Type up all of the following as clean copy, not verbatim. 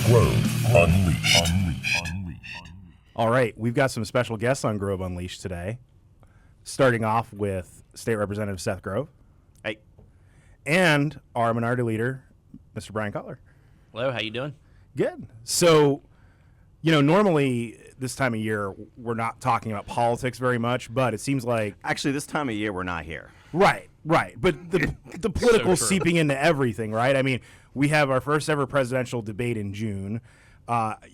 Grove Unleashed. All right, we've got some special guests on Grove Unleashed today. Starting off with State Representative Seth Grove. Hey. And our Minority Leader, Mr. Bryan Cutler. Hello, how you doing? Good. So, normally this time of year, we're not talking about politics very much, but it seems like... Actually, this time of year, we're not here. Right. But the political seeping into everything, right? I mean, we have our first ever presidential debate in June.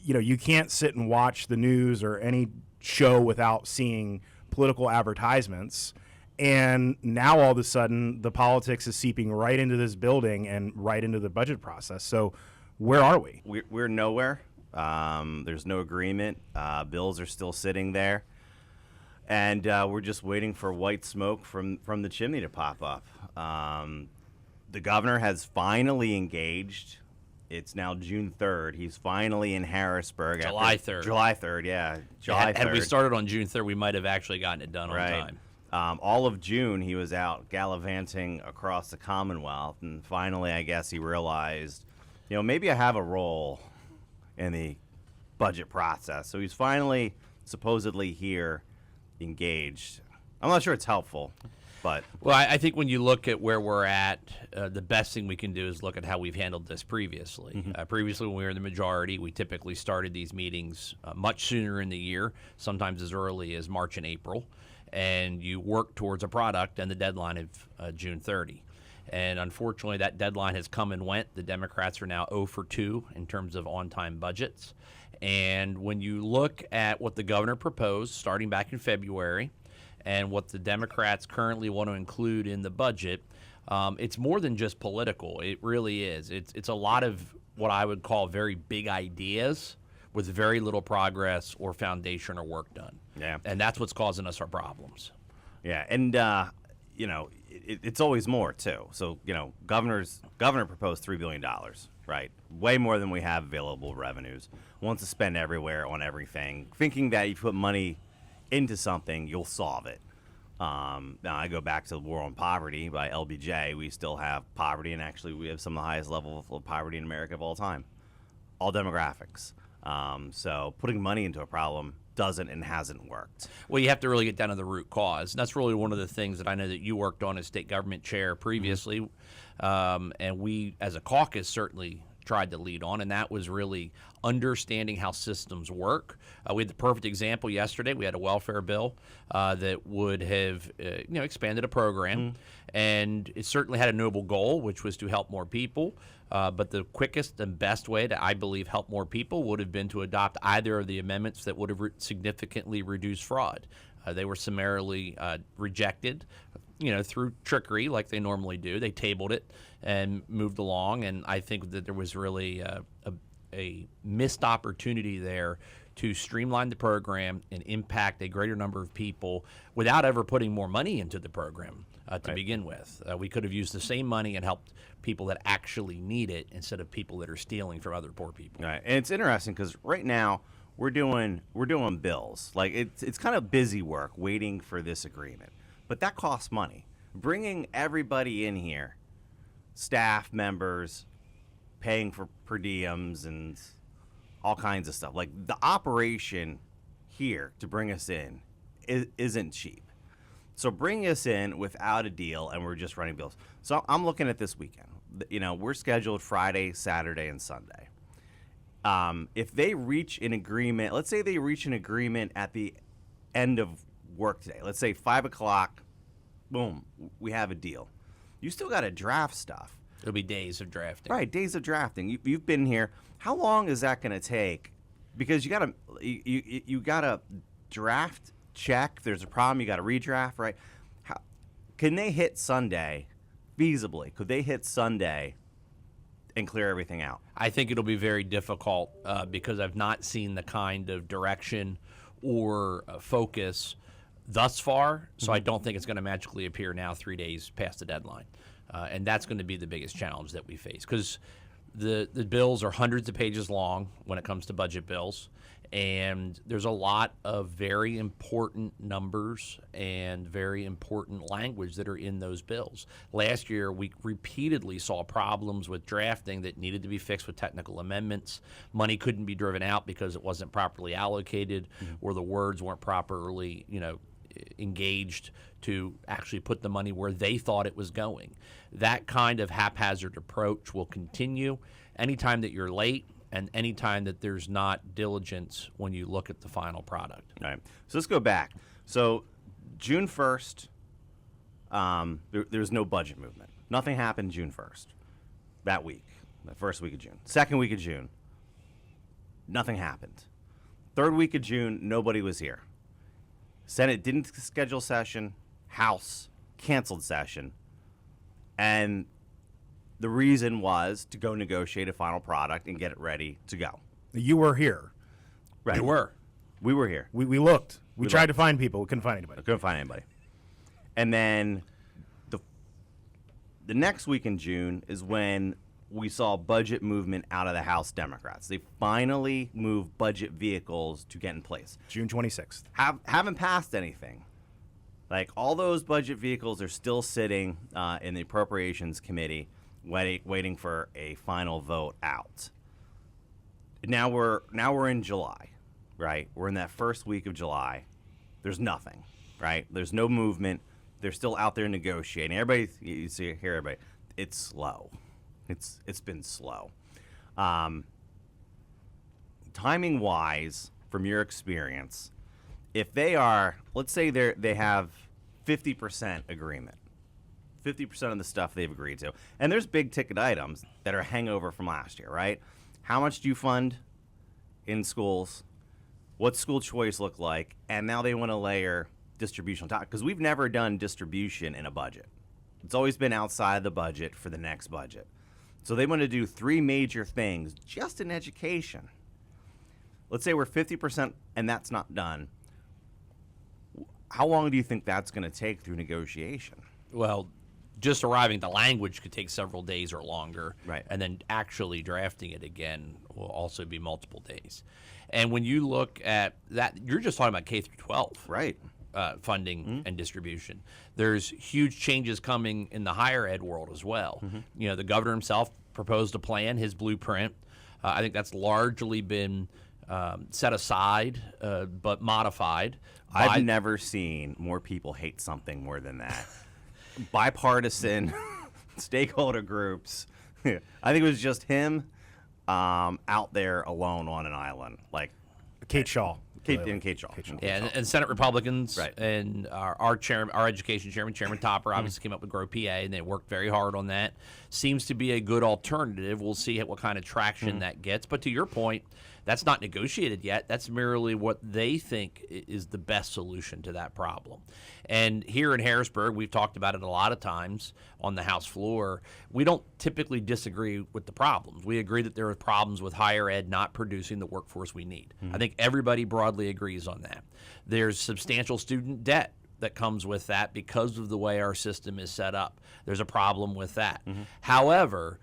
You can't sit and watch the news or any show without seeing political advertisements. And now all of a sudden, the politics is seeping right into this building and right into the budget process. So where are we? We're nowhere. There's no agreement. Bills are still sitting there. And we're just waiting for white smoke from the chimney to pop up. The governor has finally engaged. It's now June 3rd. He's finally in Harrisburg. July 3rd. July 3rd, yeah. July 3rd. Had we started on June 3rd, we might have actually gotten it done on time. All of June, he was out gallivanting across the Commonwealth. And finally, I guess he realized, maybe I have a role in the budget process. So he's finally supposedly here, engaged. I'm not sure it's helpful. But well, I think when you look at where we're at, the best thing we can do is look at how we've handled this previously. Previously, when we were in the majority, we typically started these meetings much sooner in the year, sometimes as early as March and April, and you work towards a product and the deadline of June 30. And unfortunately, that deadline has come and went. The Democrats are now 0 for 2 in terms of on-time budgets. And when you look at what the governor proposed starting back in February, and what the Democrats currently want to include in the budget, it's more than just political. It really is. It's a lot of what I would call very big ideas with very little progress or foundation or work done. Yeah. And that's what's causing us our problems. Yeah, and it's always more too. So governor proposed $3 billion, right? Way more than we have available revenues. Wants to spend everywhere on everything, thinking that if you put money into something, you'll solve it. Now, I go back to the War on Poverty by LBJ. We still have poverty, and actually we have some of the highest levels of poverty in America of all time. All demographics. So putting money into a problem doesn't and hasn't worked. Well, you have to really get down to the root cause. And that's really one of the things that I know that you worked on as state government chair previously. And we, as a caucus, certainly tried to lead on, and that was really understanding how systems work. We had the perfect example yesterday. We had a welfare bill that would have expanded a program, and it certainly had a noble goal, which was to help more people. But the quickest and best way to, I believe, help more people would have been to adopt either of the amendments that would have significantly reduced fraud. They were summarily rejected, through trickery like they normally do. They tabled it and moved along, and I think that there was really a missed opportunity there to streamline the program and impact a greater number of people without ever putting more money into the program to begin with. We could have used the same money and helped people that actually need it instead of people that are stealing from other poor people. Right, and it's interesting because right now we're doing bills. Like it's kind of busy work waiting for this agreement, but that costs money. Bringing everybody in here, staff members, paying for per diems and all kinds of stuff. Like the operation here to bring us in isn't cheap. So bring us in without a deal, and we're just running bills. So I'm looking at this weekend. We're scheduled Friday, Saturday, and Sunday. If they reach an agreement, let's say they reach an agreement at the end of work today. Let's say 5 o'clock, boom, we have a deal. You still got to draft stuff. It'll be days of drafting. Right, days of drafting. You've been here. How long is that going to take? Because you gotta draft, check. There's a problem. You got to redraft, right? Can they hit Sunday feasibly? Could they hit Sunday and clear everything out? I think it'll be very difficult because I've not seen the kind of direction or focus thus far. So I don't think it's going to magically appear now 3 days past the deadline. And that's going to be the biggest challenge that we face because the bills are hundreds of pages long when it comes to budget bills, And there's a lot of very important numbers and very important language that are in those bills. Last year, we repeatedly saw problems with drafting that needed to be fixed with technical amendments. Money couldn't be driven out because it wasn't properly allocated, or the words weren't properly, engaged to actually put the money where they thought it was going. That kind of haphazard approach will continue. Anytime that you're late, and anytime that there's not diligence when you look at the final product. All right. So let's go back. So June 1st, there's no budget movement. Nothing happened June 1st, that week, the first week of June. Second week of June, nothing happened. Third week of June, nobody was here. Senate didn't schedule session. House canceled session. And the reason was to go negotiate a final product and get it ready to go. You were here. Right. You were. We were here. We looked. We tried looked. to find people. We couldn't find anybody. I couldn't find anybody. And then the next week in June is when we saw budget movement out of the House Democrats. They finally moved budget vehicles to get in place. June 26th. Haven't passed anything. Like, all those budget vehicles are still sitting in the Appropriations Committee waiting for a final vote out. Now we're in July, right? We're in that first week of July. There's nothing, right? There's no movement. They're still out there negotiating. Everybody, you see here, everybody, it's slow. It's been slow. Timing wise, from your experience, if they are, let's say they have 50% agreement. 50% of the stuff they've agreed to. And there's big ticket items that are hangover from last year, right? How much do you fund in schools? What's school choice look like? And now they want to layer distribution on top, because we've never done distribution in a budget. It's always been outside the budget for the next budget. So they want to do three major things just in education. Let's say we're 50% and that's not done. How long do you think that's going to take through negotiation? Well, just arriving at the language could take several days or longer. Right. And then actually drafting it again will also be multiple days. And when you look at that, you're just talking about K through 12. Right. Funding and distribution. There's huge changes coming in the higher ed world as well. The governor himself proposed a plan, his blueprint. I think that's largely been set aside, but modified. I've never seen more people hate something more than that. Bipartisan stakeholder groups. I think it was just him out there alone on an island. Like Kate Shaw. Kate Shaw. Yeah, and Senate Republicans, Right. and our education chairman, Chairman Topper, obviously came up with Grow PA, and they worked very hard on that. Seems to be a good alternative. We'll see what kind of traction that gets. But to your point, that's not negotiated yet. That's merely what they think is the best solution to that problem. And here in Harrisburg, we've talked about it a lot of times on the House floor. We don't typically disagree with the problems. We agree that there are problems with higher ed not producing the workforce we need. I think everybody broadly agrees on that. There's substantial student debt that comes with that because of the way our system is set up. There's a problem with that. However,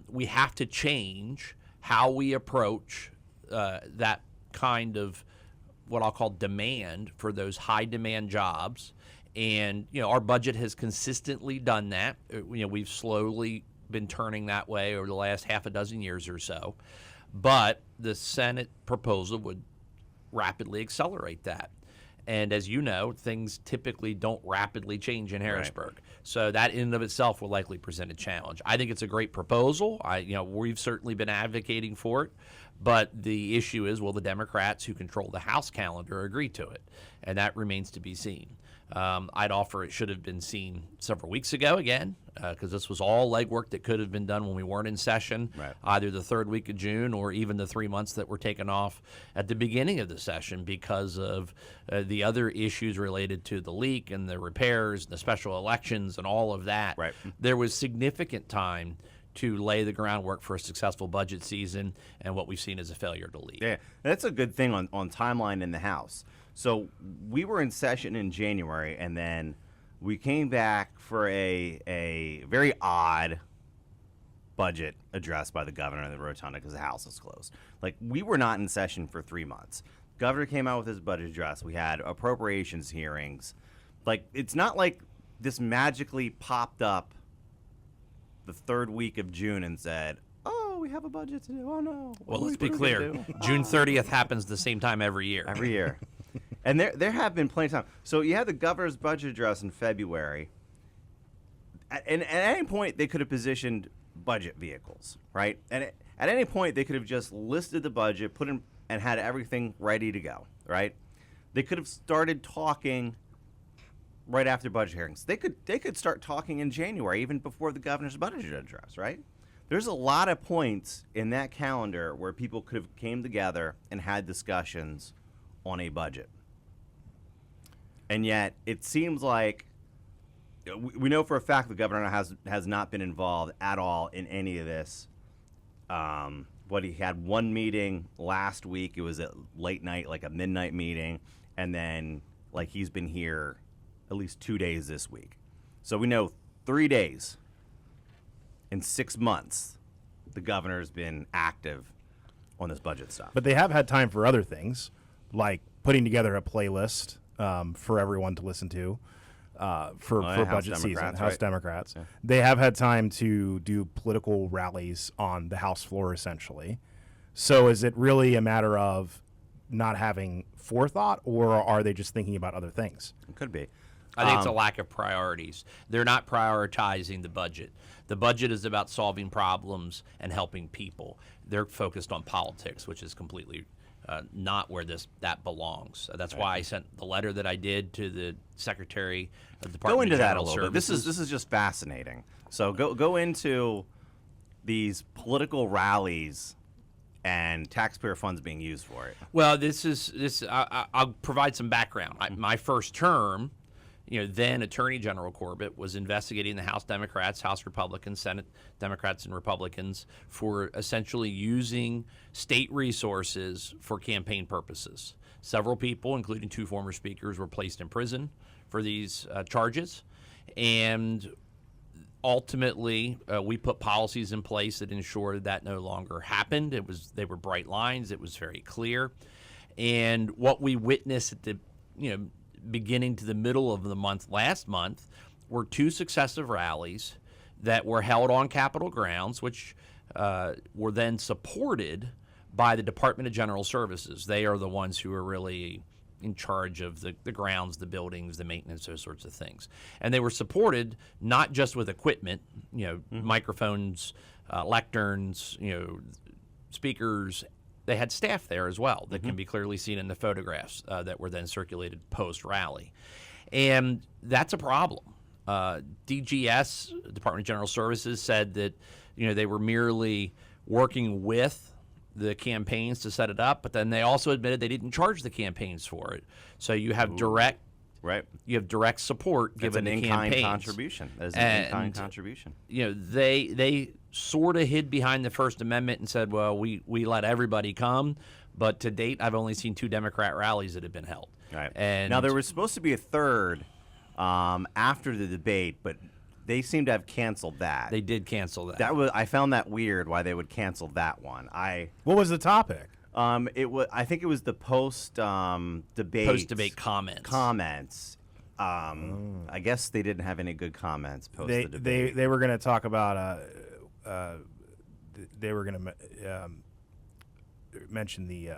we have to change how we approach that kind of what I'll call demand for those high demand jobs. And, our budget has consistently done that. We've slowly been turning that way over the last half a dozen years or so. But the Senate proposal would rapidly accelerate that. And as you know, things typically don't rapidly change in Harrisburg. Right. So that in and of itself will likely present a challenge. I think it's a great proposal. We've certainly been advocating for it. But the issue is, will the Democrats who control the House calendar agree to it? And that remains to be seen. I'd offer it should have been seen several weeks ago again, because this was all legwork that could have been done when we weren't in session, right. Either the third week of June or even the 3 months that were taken off at the beginning of the session because of the other issues related to the leak and the repairs, and the special elections and all of that. Right. There was significant time to lay the groundwork for a successful budget season, and what we've seen is a failure to lead. Yeah, that's a good thing on timeline in the House. So we were in session in January, and then we came back for a very odd budget address by the governor in the rotunda because the House is closed. Like, we were not in session for 3 months. Governor came out with his budget address. We had appropriations hearings. Like, it's not like this magically popped up the third week of June and said, "Oh, we have a budget to do. Oh no." Well, let's be clear. June 30th happens the same time every year. Every year. And there have been plenty of time. So you had the governor's budget address in February. And at any point, they could have positioned budget vehicles, right? And at any point, they could have just listed the budget, put in, and had everything ready to go, right? They could have started talking right after budget hearings. They could start talking in January, even before the governor's budget address, right? There's a lot of points in that calendar where people could have came together and had discussions on a budget. And yet, it seems like we know for a fact the governor has not been involved at all in any of this. He had one meeting last week. It was at late night, like a midnight meeting, and then like he's been here at least 2 days this week. So we know 3 days in 6 months the governor's been active on this budget stuff. But they have had time for other things, like putting together a playlist for everyone to listen to for budget season. House Democrats. Yeah. They have had time to do political rallies on the House floor, essentially. So is it really a matter of not having forethought, or are they just thinking about other things? It could be. I think it's a lack of priorities. They're not prioritizing the budget. The budget is about solving problems and helping people. They're focused on politics, which is completely not where that belongs. That's why I sent the letter that I did to the Secretary of the Department Go into of that a General little Services. bit. This is just fascinating. So go into these political rallies and taxpayer funds being used for it. Well, I'll provide some background. My first term, then Attorney General Corbett was investigating the House Democrats, House Republicans, Senate Democrats and Republicans for essentially using state resources for campaign purposes. Several people, including 2 former speakers, were placed in prison for these charges. And ultimately, we put policies in place that ensured that no longer happened. They were bright lines. It was very clear. And what we witnessed at the, beginning to the middle of the month last month were 2 successive rallies that were held on Capitol grounds, which were then supported by the Department of General Services. They are the ones who are really in charge of the grounds, the buildings, the maintenance, those sorts of things. And they were supported not just with equipment, microphones, lecterns, speakers. They had staff there as well that can be clearly seen in the photographs that were then circulated post-rally. And that's a problem. DGS, Department of General Services, said that they were merely working with the campaigns to set it up, but then they also admitted they didn't charge the campaigns for it. So you have direct support given to campaigns. That's an in-kind contribution. That is an in-kind contribution. They sort of hid behind the First Amendment and said, well, we let everybody come, but to date, I've only seen 2 Democrat rallies that have been held. Right. And now, there was supposed to be a third after the debate, but they seem to have canceled that. They did cancel that. I found that weird why they would cancel that one. What was the topic? I think it was the post-debate comments. I guess they didn't have any good comments post the debate. They were going to talk about they were going to mention the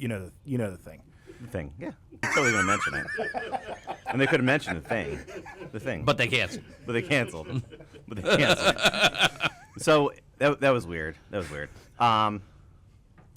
the thing. The thing, yeah. I'm totally going to mention it. And they could have mentioned the thing. But they canceled. So that was weird. Yeah,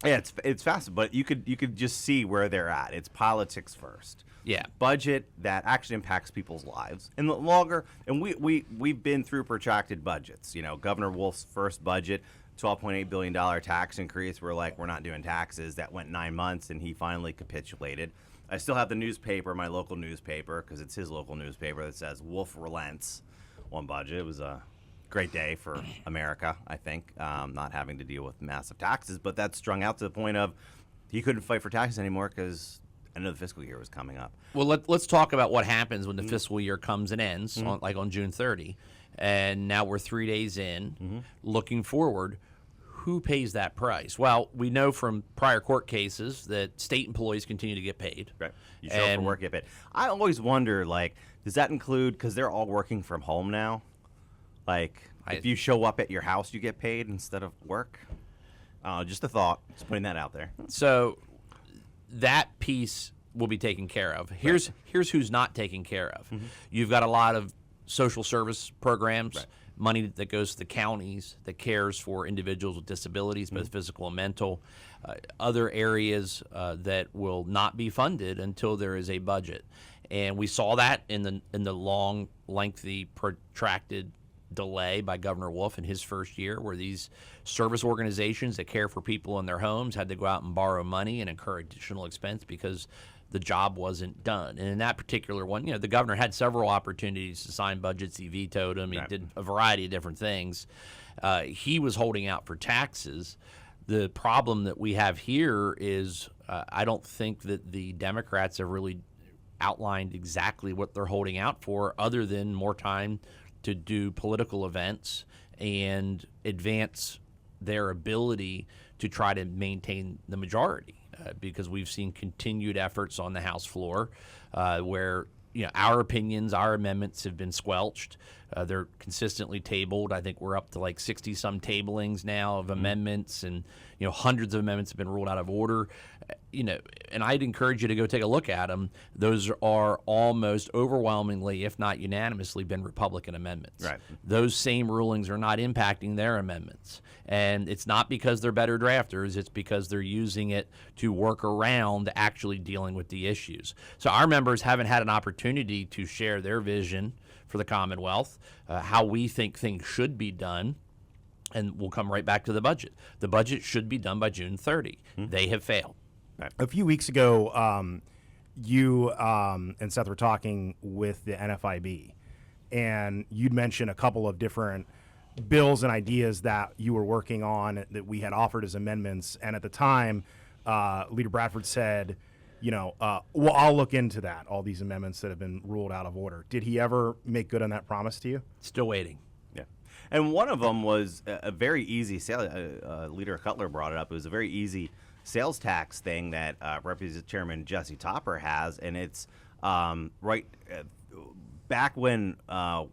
it's fascinating, but you could just see where they're at. It's politics first. Yeah. Budget that actually impacts people's lives. And the longer, and we've been through protracted budgets. Governor Wolf's first budget, $12.8 billion tax increase. We're like, we're not doing taxes. That went 9 months, and he finally capitulated. I still have the newspaper, my local newspaper, because it's his local newspaper, that says Wolf relents on budget. It was a great day for America, I think, not having to deal with massive taxes. But that's strung out to the point of he couldn't fight for taxes anymore because I know the fiscal year was coming up. Well, let's talk about what happens when the fiscal year comes and ends, on June 30. And now we're 3 days in, looking forward. Who pays that price? Well, we know from prior court cases that state employees continue to get paid. Right. You show up for work, get paid. I always wonder, like, does that include, because they're all working from home now, like, if you show up at your house, you get paid instead of work? Just a thought. Just putting that out there. So that piece will be taken care of. Here's who's not taken care of. You've got a lot of social service programs, money that goes to the counties that cares for individuals with disabilities, both physical and mental. Other areas that will not be funded until there is a budget, and we saw that in the long, lengthy, protracted delay by Governor Wolf in his first year, where these service organizations that care for people in their homes had to go out and borrow money and incur additional expense because the job wasn't done. And in that particular one, the governor had several opportunities to sign budgets. He vetoed them. He did a variety of different things. He was holding out for taxes. The problem that we have here is I don't think that the Democrats have really outlined exactly what they're holding out for, other than more time to do political events and advance their ability to try to maintain the majority. Because we've seen continued efforts on the House floor where our opinions, our amendments have been squelched. They're consistently tabled. I think we're up to like 60-some tablings now of amendments, and hundreds of amendments have been ruled out of order. And I'd encourage you to go take a look at them. Those are almost overwhelmingly, if not unanimously, been Republican amendments. Right. Those same rulings are not impacting their amendments. And it's not because they're better drafters, it's because they're using it to work around actually dealing with the issues. So our members haven't had an opportunity to share their vision for the Commonwealth, how we think things should be done. And we'll come right back to the budget. The budget should be done by June 30. They have failed. A few weeks ago, you and Seth were talking with the NFIB, and you'd mentioned a couple of different bills and ideas that you were working on that we had offered as amendments. And at the time, Leader Bradford said, well, I'll look into that, all these amendments that have been ruled out of order. Did he ever make good on that promise to you? Still waiting. Yeah. And one of them was a very easy sale. Leader Cutler brought it up. It was a very easy sales tax thing that Representative Chairman Jesse Topper has, and it's back when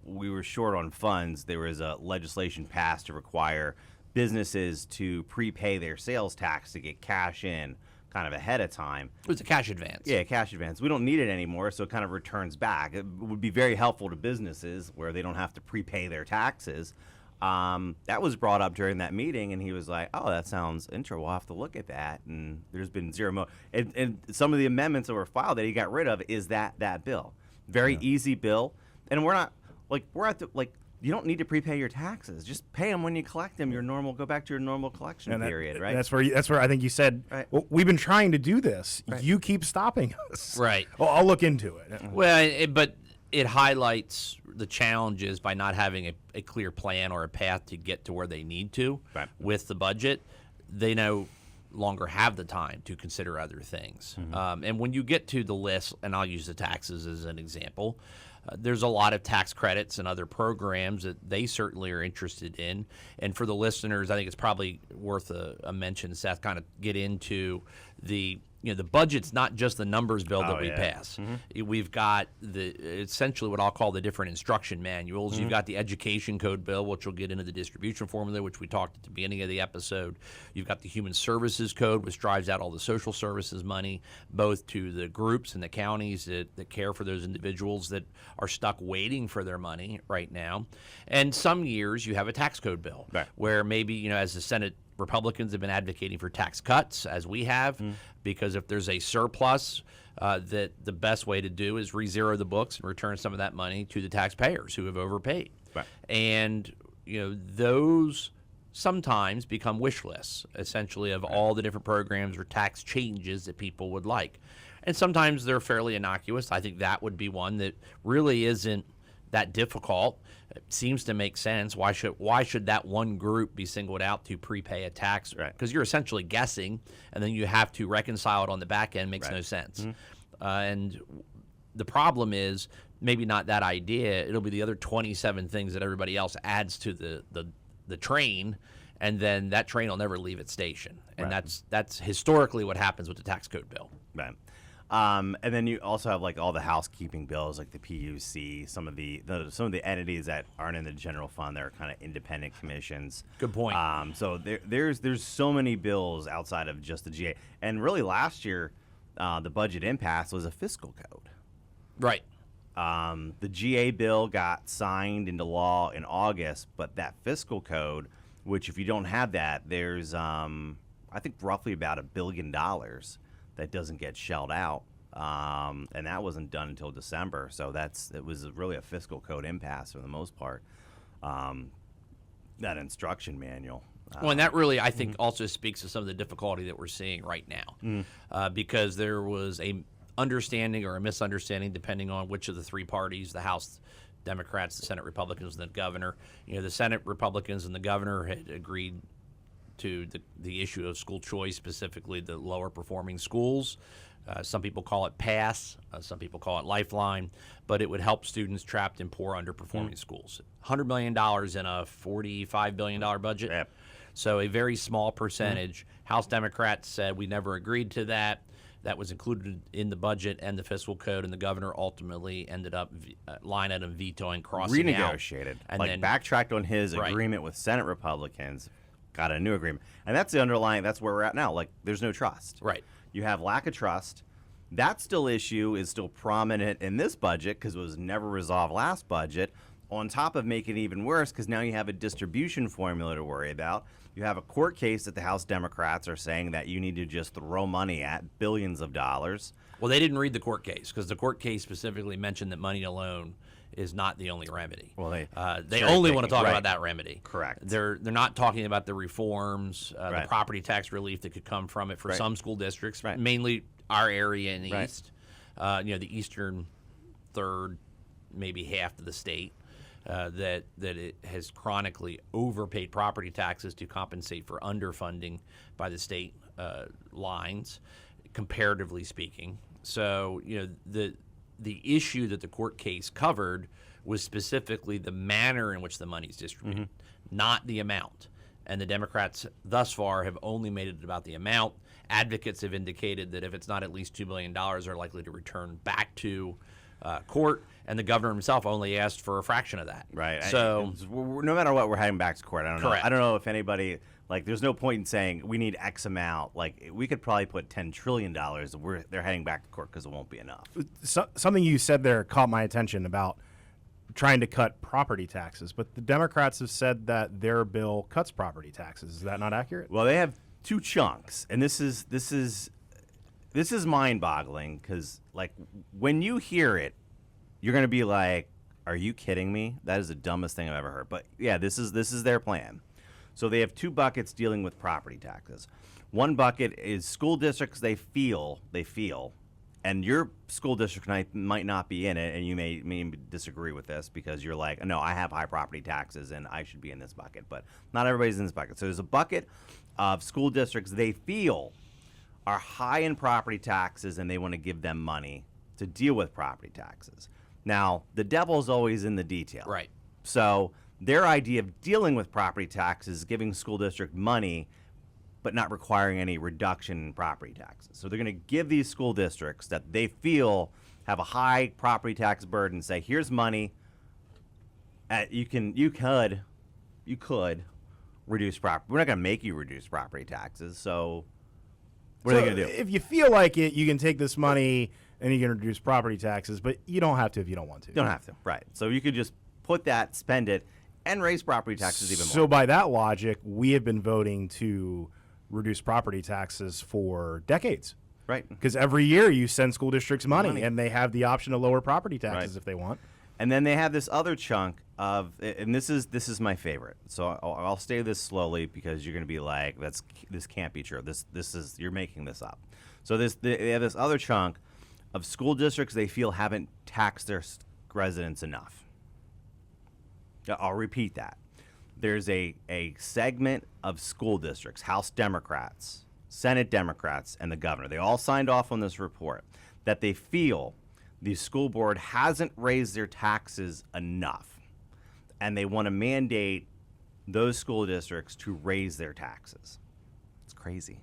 we were short on funds, there was a legislation passed to require businesses to prepay their sales tax to get cash in kind of ahead of time. It was a cash advance. Yeah, cash advance. We don't need it anymore, so it kind of returns back. It would be very helpful to businesses where they don't have to prepay their taxes. That was brought up during that meeting, and he was like, "Oh, that sounds interesting. We'll have to look at that." And there's been zero. And some of the amendments that were filed that he got rid of is that bill. Very easy bill, and we're at the you don't need to prepay your taxes. Just pay them when you collect them. Go back to your normal collection period, right? That's where I think you said, well, we've been trying to do this. Right. You keep stopping us. Right. Well, I'll look into it. Well, but it highlights the challenges by not having a clear plan or a path to get to where they need to with the budget. They no longer have the time to consider other things. And when you get to the list, and I'll use the taxes as an example, there's a lot of tax credits and other programs that they certainly are interested in. And for the listeners, I think it's probably worth a mention, Seth, kind of get into the budget's not just the numbers bill that we pass. We've got essentially what I'll call the different instruction manuals. You've got the education code bill, which will get into the distribution formula, which we talked at the beginning of the episode. You've got the human services code, which drives out all the social services money, both to the groups and the counties that care for those individuals that are stuck waiting for their money right now. And some years you have a tax code bill where maybe, as the Senate Republicans have been advocating for tax cuts, as we have, because if there's a surplus, that the best way to do is re-zero the books and return some of that money to the taxpayers who have overpaid. And those sometimes become wish lists, essentially, of all the different programs or tax changes that people would like. And sometimes they're fairly innocuous. I think that would be one that really isn't that difficult. It seems to make sense. Why should that one group be singled out to prepay a tax? Because you're essentially guessing, and then you have to reconcile it on the back end. Makes no sense. And the problem is maybe not that idea. It'll be the other 27 things that everybody else adds to the train, and then that train will never leave its station. And that's historically what happens with the tax code bill. Right. And then you also have like all the housekeeping bills, like the PUC, some of the entities that aren't in the general fund. They're kind of independent commissions. Good point. So there's so many bills outside of just the GA. And really last year, the budget impasse was a fiscal code. Right. The GA bill got signed into law in August, but that fiscal code, which if you don't have that, there's I think roughly about $1 billion that doesn't get shelled out, and that wasn't done until December. So it was really a fiscal code impasse for the most part. That instruction manual. Well, and that really, I think, also speaks to some of the difficulty that we're seeing right now, because there was a understanding or a misunderstanding, depending on which of the three parties, the House Democrats, the Senate Republicans, and the governor. The Senate Republicans and the governor had agreed to the issue of school choice, specifically the lower performing schools. Some people call it PASS, some people call it Lifeline, but it would help students trapped in poor, underperforming schools. $100 million in a $45 billion budget. Yep. So a very small percentage. House Democrats said we never agreed to that. That was included in the budget and the fiscal code, and the governor ultimately ended up line item vetoing, crossing out. Renegotiated. And like then backtracked on his Right. agreement with Senate Republicans, got a new agreement. And that's the underlying, that's where we're at now. Like, there's no trust. Right. You have lack of trust. That issue is still prominent in this budget because it was never resolved last budget, on top of making it even worse because now you have a distribution formula to worry about. You have a court case that the House Democrats are saying that you need to just throw money at, billions of dollars. Well, they didn't read the court case because the court case specifically mentioned that money alone is not the only remedy. Well, they cherry only want to picking, talk right. about that remedy. Correct. They're not talking about the reforms, Right. the property tax relief that could come from it for Right. some school districts, Right. mainly our area in the Right. east. The eastern third, maybe half of the state. That it has chronically overpaid property taxes to compensate for underfunding by the state lines, comparatively speaking. So the issue that the court case covered was specifically the manner in which the money is distributed, not the amount. And the Democrats thus far have only made it about the amount. Advocates have indicated that if it's not at least $2 billion, are likely to return back to court, and the governor himself only asked for a fraction of that. Right. So no matter what, we're heading back to court. I don't know. Correct. I don't know if anybody, like, there's no point in saying we need X amount. Like, we could probably put $10 trillion. They're heading back to court because it won't be enough. Something you said there caught my attention about trying to cut property taxes, but the Democrats have said that their bill cuts property taxes. Is that not accurate? Well, they have two chunks, and this is mind-boggling because, like, when you hear it, you're going to be like, are you kidding me? That is the dumbest thing I've ever heard. But yeah, this is their plan. So they have two buckets dealing with property taxes. One bucket is school districts they feel, and your school district might not be in it, and you may disagree with this because you're like, no, I have high property taxes and I should be in this bucket. But not everybody's in this bucket. So there's a bucket of school districts they feel are high in property taxes and they want to give them money to deal with property taxes. Now, the devil's always in the detail. Right. So their idea of dealing with property taxes is giving school district money but not requiring any reduction in property taxes. So they're going to give these school districts that they feel have a high property tax burden, say, here's money. You could reduce property. We're not going to make you reduce property taxes. So what are they going to do? If you feel like it, you can take this money and you can reduce property taxes, but you don't have to if you don't want to. You don't have to, right? So you could just put that, spend it, and raise property taxes even more. So by that logic, we have been voting to reduce property taxes for decades. Right. Because every year you send school districts money, and they have the option to lower property taxes Right. if they want. And then they have this other chunk of, and this is my favorite. So I'll say this slowly because you're going to be like, this can't be true. This is, you're making this up. So they have this other chunk of school districts they feel haven't taxed their residents enough. I'll repeat that. There's a segment of school districts, House Democrats, Senate Democrats, and the governor. They all signed off on this report that they feel the school board hasn't raised their taxes enough, and they want to mandate those school districts to raise their taxes. It's crazy.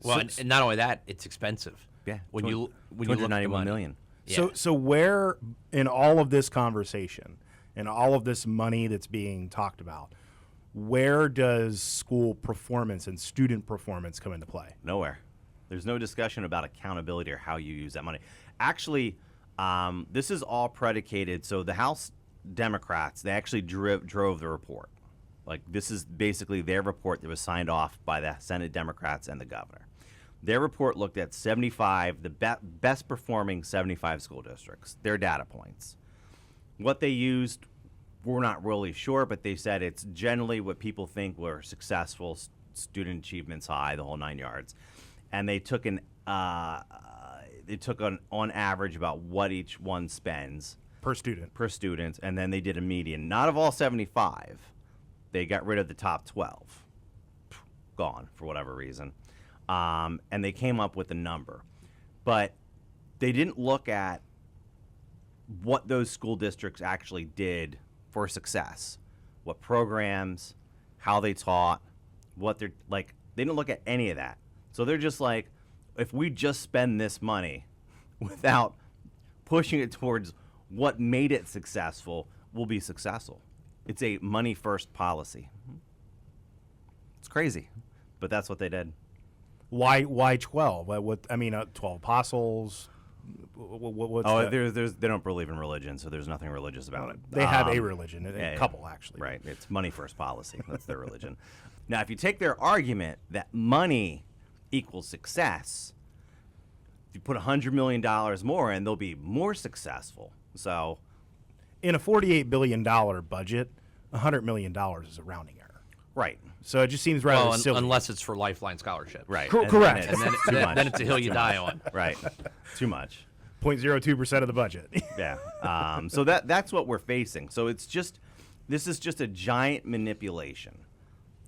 Well, and not only that, it's expensive. Yeah, when you look at the money. million. Yeah. So where in all of this conversation and all of this money that's being talked about, where does school performance and student performance come into play? Nowhere. There's no discussion about accountability or how you use that money. Actually, this is all predicated. So the House Democrats, they actually drove the report. Like, this is basically their report that was signed off by the Senate Democrats and the governor. Their report looked at 75, the best performing 75 school districts, their data points. What they used, we're not really sure, but they said it's generally what people think were successful, student achievements high, the whole 9 yards. And they took on average about what each one spends Per student. and then they did a median. Not of all 75. They got rid of the top 12. Gone for whatever reason. And they came up with a number. But they didn't look at what those school districts actually did for success. What programs, how they taught, what they're like. They didn't look at any of that. So they're just like, if we just spend this money without pushing it towards what made it successful, we'll be successful. It's a money first policy. It's crazy, but that's what they did. Why 12? What 12 apostles? What's that? They don't believe in religion, so there's nothing religious about it. They have a religion, a couple actually. Right, it's money first policy. That's their religion. Now, if you take their argument that money equals success, if you put $100 million more in, they'll be more successful. So, in a $48 billion budget, $100 million is a rounding error. right. So it just seems rather silly. Unless it's for Lifeline scholarship. Right. Correct. And Then it's a hill you die on. Right. Too much. 0.02% of the budget. Yeah. So that's what we're facing. So this is just a giant manipulation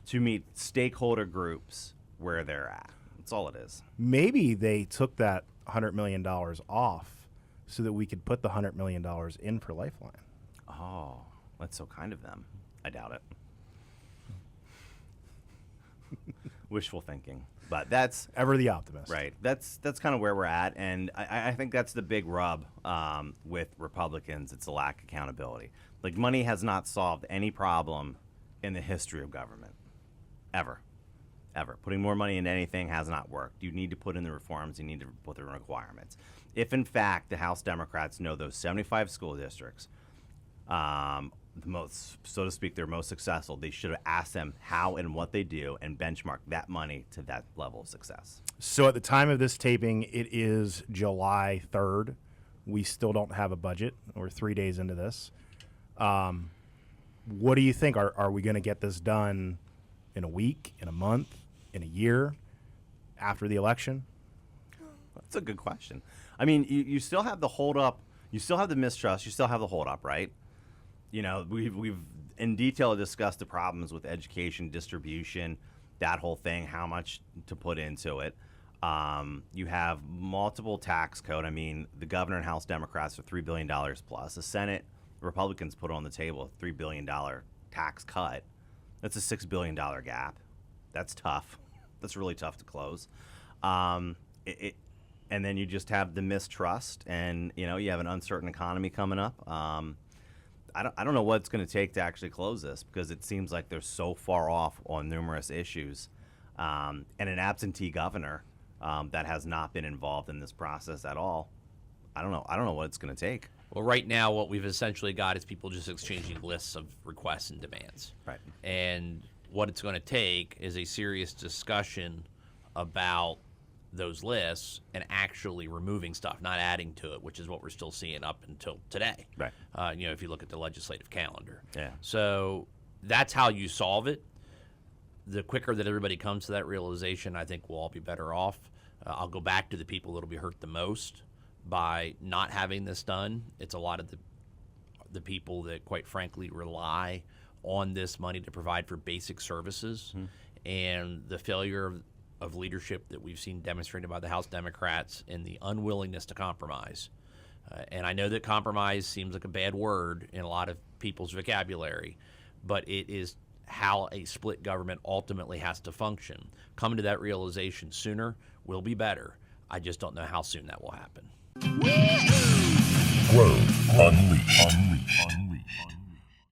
to meet stakeholder groups where they're at. That's all it is. Maybe they took that $100 million off so that we could put the $100 million in for Lifeline. Oh, that's so kind of them. I doubt it. Wishful thinking. But that's Ever the optimist. right. That's kind of where we're at, and I think that's the big rub with Republicans. It's a lack of accountability. Like, money has not solved any problem in the history of government, ever. Putting more money into anything has not worked. You need to put in the reforms. You need to put the requirements. If in fact the House Democrats know those 75 school districts, the most, so to speak, they're most successful, they should have asked them how and what they do and benchmark that money to that level of success. So at the time of this taping, it is July 3rd. We still don't have a budget. We're 3 days into this. What do you think? Are we going to get this done in a week, in a month, in a year, after the election? That's a good question. I mean, you still have the holdup, you still have the mistrust, you still have the holdup, right? You know, we've in detail discussed the problems with education, distribution, that whole thing, how much to put into it. You have multiple tax code. I mean, the governor and House Democrats are $3 billion plus. The Senate Republicans put on the table a $3 billion tax cut. That's a $6 billion gap. That's tough. That's really tough to close. And then you just have the mistrust, and you have an uncertain economy coming up. I don't know what it's going to take to actually close this, because it seems like they're so far off on numerous issues, and an absentee governor that has not been involved in this process at all. I don't know what it's going to take. Well, right now, what we've essentially got is people just exchanging lists of requests and demands. Right. And what it's going to take is a serious discussion about those lists and actually removing stuff, not adding to it, which is what we're still seeing up until today. Right. If you look at the legislative calendar. Yeah. So that's how you solve it. The quicker that everybody comes to that realization, I think we'll all be better off. I'll go back to the people that'll be hurt the most by not having this done. It's a lot of the people that, quite frankly, rely on this money to provide for basic services, and the failure of leadership that we've seen demonstrated by the House Democrats and the unwillingness to compromise. And I know that compromise seems like a bad word in a lot of people's vocabulary, but it is how a split government ultimately has to function. Coming to that realization sooner will be better. I just don't know how soon that will happen. Grove Unleashed.